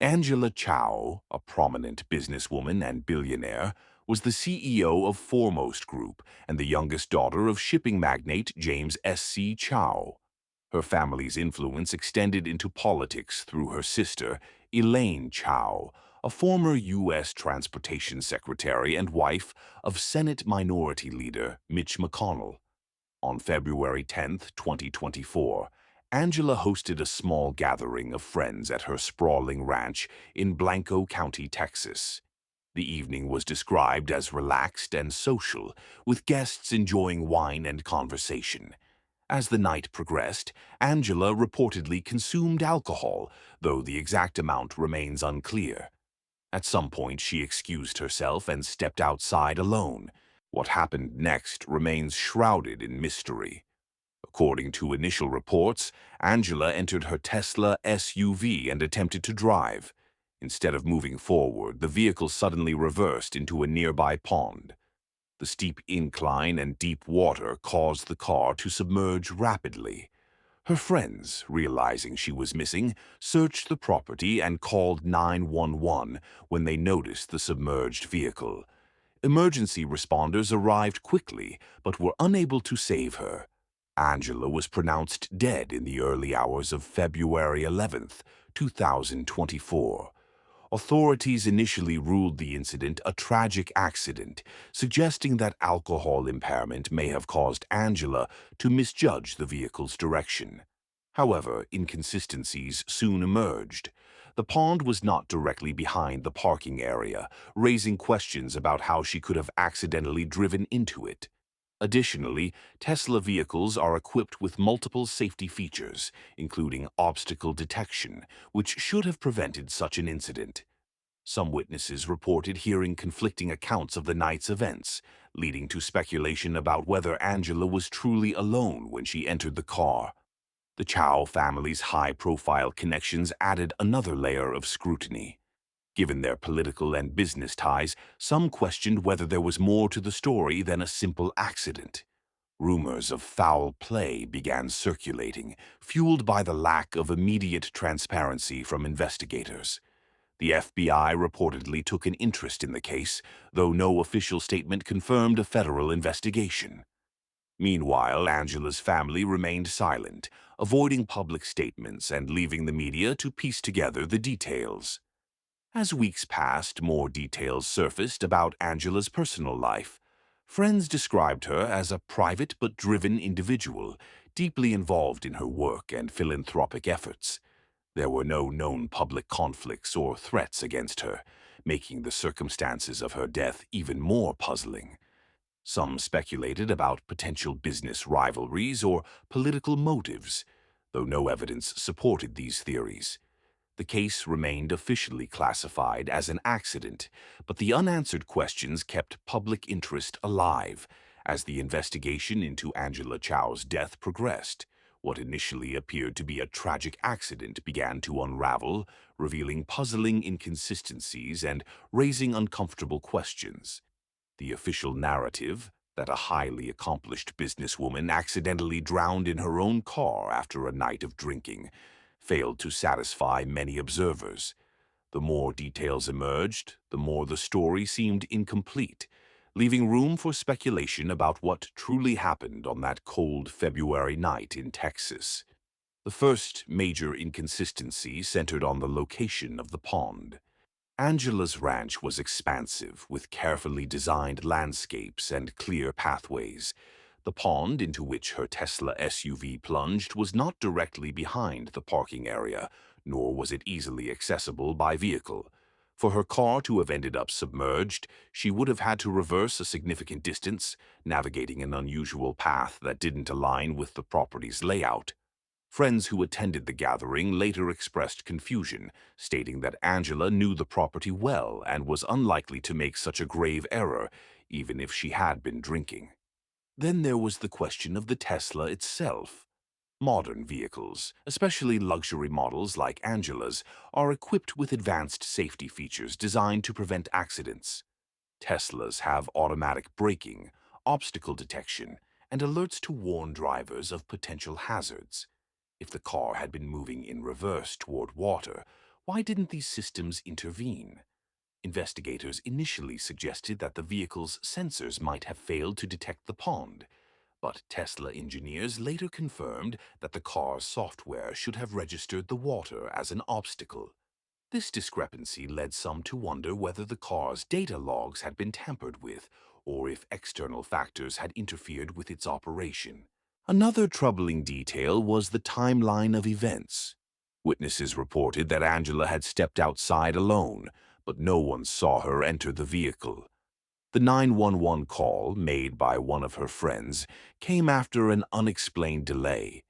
Angela Chao, a prominent businesswoman and billionaire, was the CEO of Foremost Group and the youngest daughter of shipping magnate James S.C. Chao. Her family's influence extended into politics through her sister, Elaine Chao, a former U.S. Transportation Secretary and wife of Senate Minority Leader Mitch McConnell. On February 10, 2024, Angela hosted a small gathering of friends at her sprawling ranch in Blanco County, Texas. The evening was described as relaxed and social, with guests enjoying wine and conversation. As the night progressed, Angela reportedly consumed alcohol, though the exact amount remains unclear. At some point, she excused herself and stepped outside alone. What happened next remains shrouded in mystery. According to initial reports, Angela entered her Tesla SUV and attempted to drive. Instead of moving forward, the vehicle suddenly reversed into a nearby pond. The steep incline and deep water caused the car to submerge rapidly. Her friends, realizing she was missing, searched the property and called 911 when they noticed the submerged vehicle. Emergency responders arrived quickly, but were unable to save her. Angela was pronounced dead in the early hours of February 11th, 2024. Authorities initially ruled the incident a tragic accident, suggesting that alcohol impairment may have caused Angela to misjudge the vehicle's direction. However, inconsistencies soon emerged. The pond was not directly behind the parking area, raising questions about how she could have accidentally driven into it. Additionally, Tesla vehicles are equipped with multiple safety features, including obstacle detection, which should have prevented such an incident. Some witnesses reported hearing conflicting accounts of the night's events, leading to speculation about whether Angela was truly alone when she entered the car. The Chow family's high-profile connections added another layer of scrutiny. Given their political and business ties, some questioned whether there was more to the story than a simple accident. Rumors of foul play began circulating, fueled by the lack of immediate transparency from investigators. The FBI reportedly took an interest in the case, though no official statement confirmed a federal investigation. Meanwhile, Angela's family remained silent, avoiding public statements and leaving the media to piece together the details. As weeks passed, more details surfaced about Angela's personal life. Friends described her as a private but driven individual, deeply involved in her work and philanthropic efforts. There were no known public conflicts or threats against her, making the circumstances of her death even more puzzling. Some speculated about potential business rivalries or political motives, though no evidence supported these theories. The case remained officially classified as an accident, but the unanswered questions kept public interest alive. As the investigation into Angela Chow's death progressed, what initially appeared to be a tragic accident began to unravel, revealing puzzling inconsistencies and raising uncomfortable questions. The official narrative, that a highly accomplished businesswoman accidentally drowned in her own car after a night of drinking, failed to satisfy many observers. The more details emerged, the more the story seemed incomplete, leaving room for speculation about what truly happened on that cold February night in Texas. The first major inconsistency centered on the location of the pond. Angela's ranch was expansive, with carefully designed landscapes and clear pathways. The pond into which her Tesla SUV plunged was not directly behind the parking area, nor was it easily accessible by vehicle. For her car to have ended up submerged, she would have had to reverse a significant distance, navigating an unusual path that didn't align with the property's layout. Friends who attended the gathering later expressed confusion, stating that Angela knew the property well and was unlikely to make such a grave error, even if she had been drinking. Then there was the question of the Tesla itself. Modern vehicles, especially luxury models like Angela's, are equipped with advanced safety features designed to prevent accidents. Teslas have automatic braking, obstacle detection, and alerts to warn drivers of potential hazards. If the car had been moving in reverse toward water, why didn't these systems intervene? Investigators initially suggested that the vehicle's sensors might have failed to detect the pond, but Tesla engineers later confirmed that the car's software should have registered the water as an obstacle. This discrepancy led some to wonder whether the car's data logs had been tampered with, or if external factors had interfered with its operation. Another troubling detail was the timeline of events. Witnesses reported that Angela had stepped outside alone, but no one saw her enter the vehicle. The 911 call, made by one of her friends, came after an unexplained delay.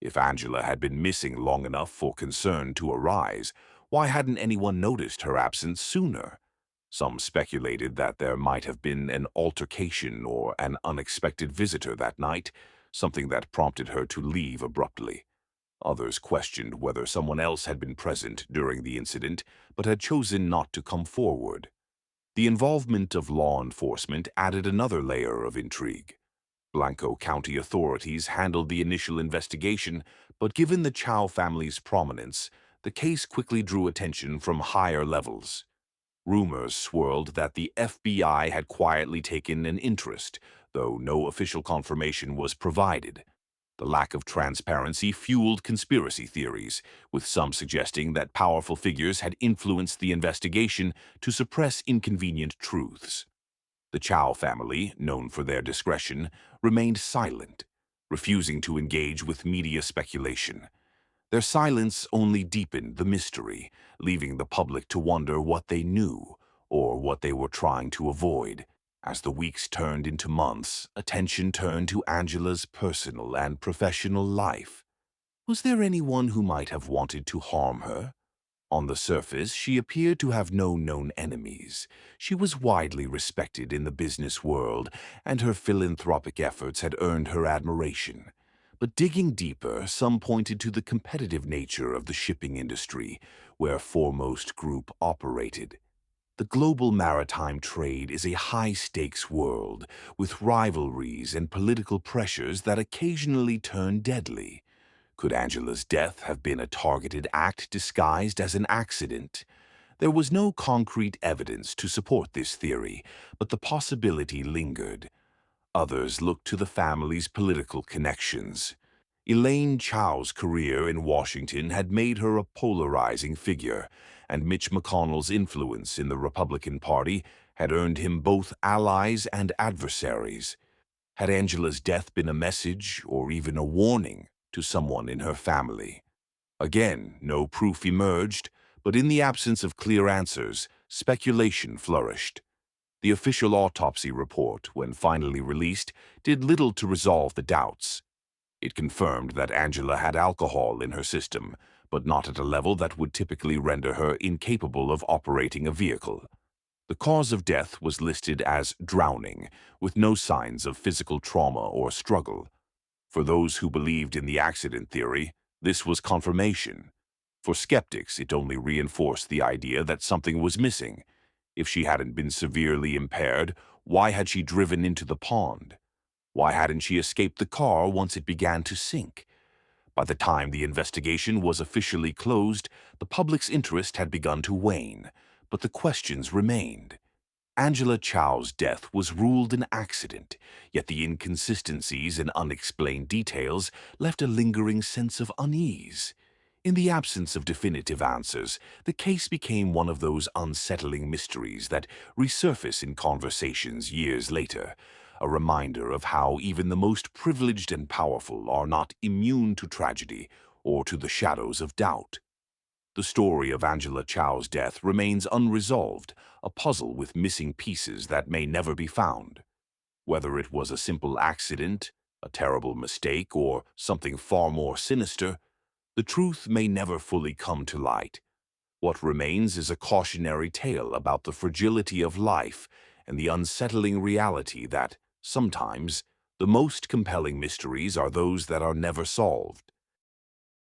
If Angela had been missing long enough for concern to arise, why hadn't anyone noticed her absence sooner? Some speculated that there might have been an altercation or an unexpected visitor that night, something that prompted her to leave abruptly. Others questioned whether someone else had been present during the incident but had chosen not to come forward. The involvement of law enforcement added another layer of intrigue. Blanco County authorities handled the initial investigation, but given the Chao family's prominence, the case quickly drew attention from higher levels. Rumors swirled that the FBI had quietly taken an interest, though no official confirmation was provided. The lack of transparency fueled conspiracy theories, with some suggesting that powerful figures had influenced the investigation to suppress inconvenient truths. The Chao family, known for their discretion, remained silent, refusing to engage with media speculation. Their silence only deepened the mystery, leaving the public to wonder what they knew or what they were trying to avoid. As the weeks turned into months, attention turned to Angela's personal and professional life. Was there anyone who might have wanted to harm her? On the surface, she appeared to have no known enemies. She was widely respected in the business world, and her philanthropic efforts had earned her admiration. But digging deeper, some pointed to the competitive nature of the shipping industry, where Foremost Group operated. The global maritime trade is a high-stakes world, with rivalries and political pressures that occasionally turn deadly. Could Angela's death have been a targeted act disguised as an accident? There was no concrete evidence to support this theory, but the possibility lingered. Others looked to the family's political connections. Elaine Chao's career in Washington had made her a polarizing figure, and Mitch McConnell's influence in the Republican Party had earned him both allies and adversaries. Had Angela's death been a message or even a warning to someone in her family? Again, no proof emerged, but in the absence of clear answers, speculation flourished. The official autopsy report, when finally released, did little to resolve the doubts. It confirmed that Angela had alcohol in her system, but not at a level that would typically render her incapable of operating a vehicle. The cause of death was listed as drowning, with no signs of physical trauma or struggle. For those who believed in the accident theory, this was confirmation. For skeptics, it only reinforced the idea that something was missing. If she hadn't been severely impaired, why had she driven into the pond? Why hadn't she escaped the car once it began to sink? By the time the investigation was officially closed, the public's interest had begun to wane, but the questions remained. Angela Chao's death was ruled an accident, yet the inconsistencies and unexplained details left a lingering sense of unease. In the absence of definitive answers, the case became one of those unsettling mysteries that resurface in conversations years later, a reminder of how even the most privileged and powerful are not immune to tragedy or to the shadows of doubt. The story of Angela Chao's death remains unresolved, a puzzle with missing pieces that may never be found. Whether it was a simple accident, a terrible mistake, or something far more sinister, the truth may never fully come to light. What remains is a cautionary tale about the fragility of life and the unsettling reality that, sometimes, the most compelling mysteries are those that are never solved.